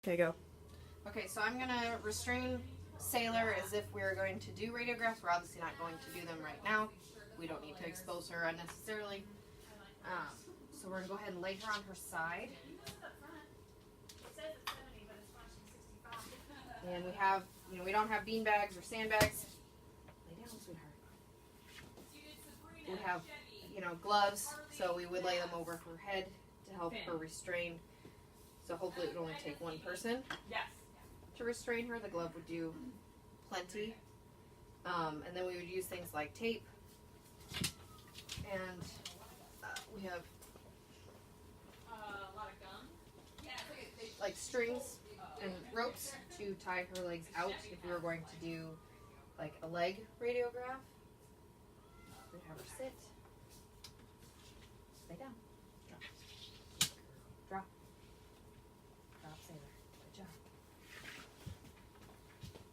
Okay, go. Okay, so I'm gonna restrain Sailor as if we're going to do radiographs. We're obviously not going to do them right now. We don't need to expose her unnecessarily. So we're gonna go ahead and lay her on her side. And we have, we don't have bean bags or sandbags. Lay down, sweetheart. We have, gloves, so we would lay them over her head to help her restrain. So hopefully it would only take one person to restrain her. The glove would do plenty. And then we would use things like tape. And we have like strings and ropes to tie her legs out if we were going to do like a leg radiograph. We'd have her sit. Lay down. Drop. Drop. Drop, Sailor. Good job.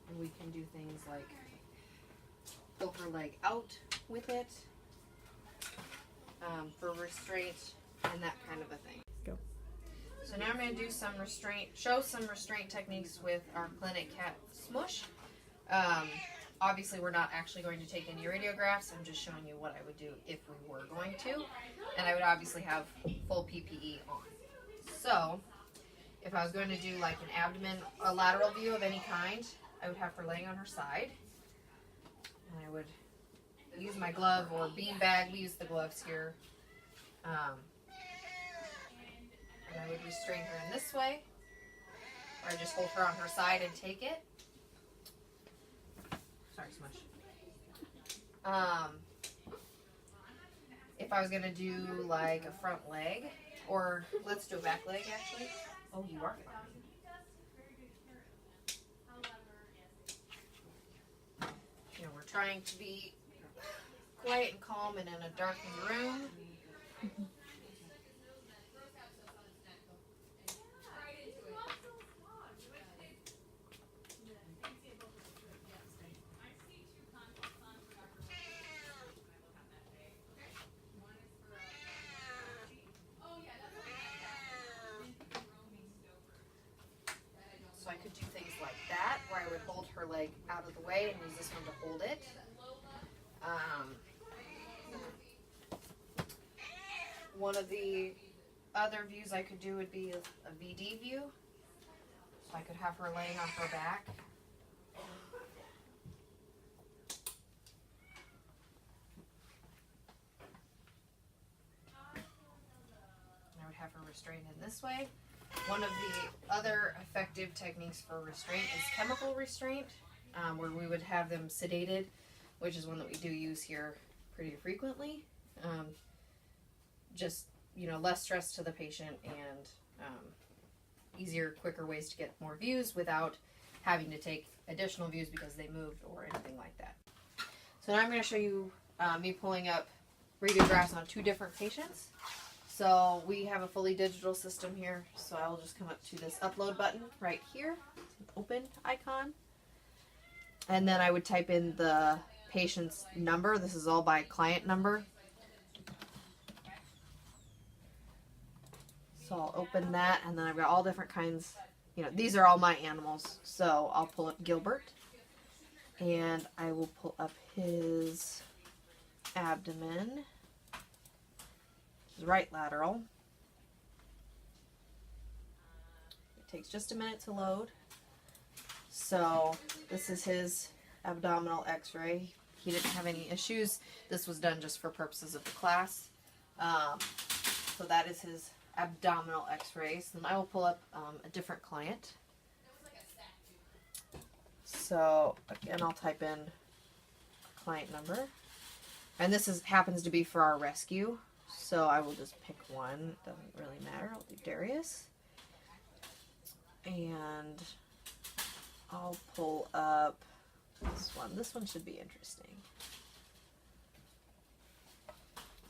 And we can do things like pull her leg out with it for restraint and that kind of a thing. Go. So now I'm going to do show some restraint techniques with our clinic cat Smush. Obviously we're not actually going to take any radiographs. I'm just showing you what I would do if we were going to. And I would obviously have full PPE on. So if I was going to do like an abdomen, a lateral view of any kind, I would have her laying on her side. And I would use my glove or bean bag. We use the gloves here. And I would restrain her in this way. Or I just hold her on her side and take it. Sorry, Smush. If I was going to do like a front leg, or let's do a back leg actually. Oh, you are good. We're trying to be quiet and calm and in a darkened room. So I could do things like that, where I would hold her leg out of the way and use this one to hold it. One of the other views I could do would be a VD view. So I could have her laying on her back. And I would have her restrained in this way. One of the other effective techniques for restraint is chemical restraint, where we would have them sedated, which is one that we do use here pretty frequently. Just, less stress to the patient and easier, quicker ways to get more views without having to take additional views because they moved or anything like that. So now I'm going to show you me pulling up radiographs on two different patients. So we have a fully digital system here, so I'll just come up to this upload button right here, open icon, and then I would type in the patient's number. This is all by client number. So I'll open that, and then I've got all different kinds, these are all my animals. So I'll pull up Gilbert, and I will pull up his abdomen. Right lateral. It takes just a minute to load. So this is his abdominal x-ray. He didn't have any issues. This was done just for purposes of the class. So that is his abdominal x-rays. Then I will pull up a different client. So again, I'll type in client number. And this happens to be for our rescue. So I will just pick one. It doesn't really matter. I'll do Darius. And I'll pull up this one. This one should be interesting.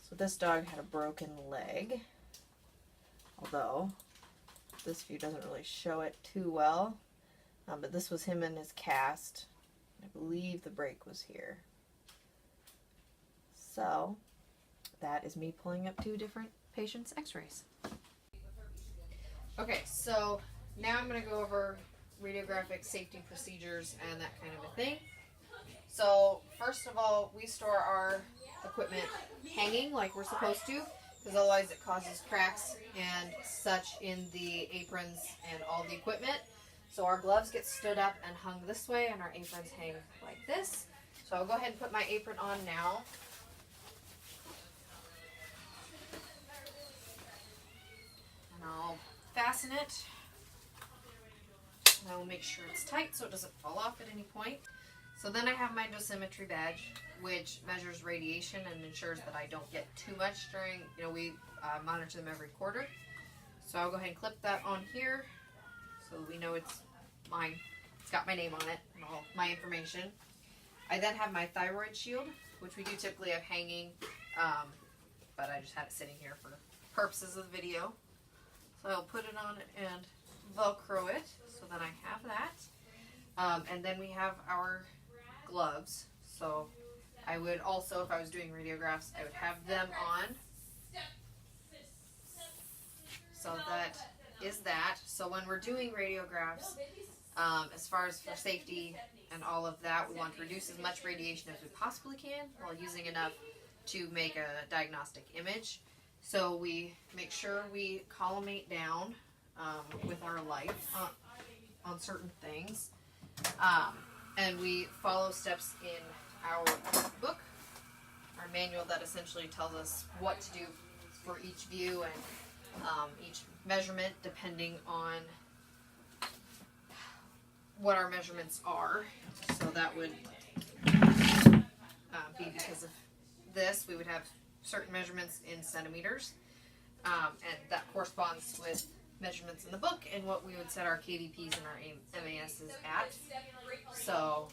So this dog had a broken leg. Although this view doesn't really show it too well. But this was him in his cast. I believe the break was here. So that is me pulling up two different patients' x-rays. Okay, so now I'm going to go over radiographic safety procedures and that kind of a thing. So first of all, we store our equipment hanging like we're supposed to, because otherwise it causes cracks and such in the aprons and all the equipment. So our gloves get stood up and hung this way, and our aprons hang like this. So I'll go ahead and put my apron on now. And I'll fasten it. And I will make sure it's tight so it doesn't fall off at any point. So then I have my dosimetry badge, which measures radiation and ensures that I don't get too much during, we monitor them every quarter. So I'll go ahead and clip that on here so we know it's mine. It's got my name on it and all my information. I then have my thyroid shield, which we do typically have hanging, but I just had it sitting here for purposes of the video. So I'll put it on and Velcro it so that I have that. And then we have our gloves. So I would also, if I was doing radiographs, I would have them on. So that is that. So when we're doing radiographs, as far as for safety and all of that, we want to reduce as much radiation as we possibly can while using enough to make a diagnostic image. So we make sure we collimate down with our light on certain things. And we follow steps in our book, our manual that essentially tells us what to do for each view and each measurement depending on what our measurements are. So that would be because of this. We would have certain measurements in centimeters, and that corresponds with measurements in the book and what we would set our KVPs and our MASs at. So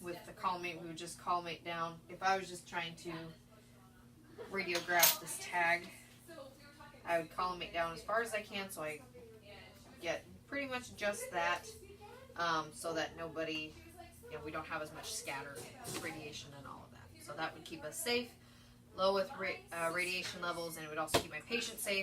with the collimate, we would just collimate down. If I was just trying to radiograph this tag, I would collimate down as far as I can so I get pretty much just that, so that nobody, we don't have as much scattered radiation and all of that. So that would keep us safe, low with radiation levels, and it would also keep my patient safe.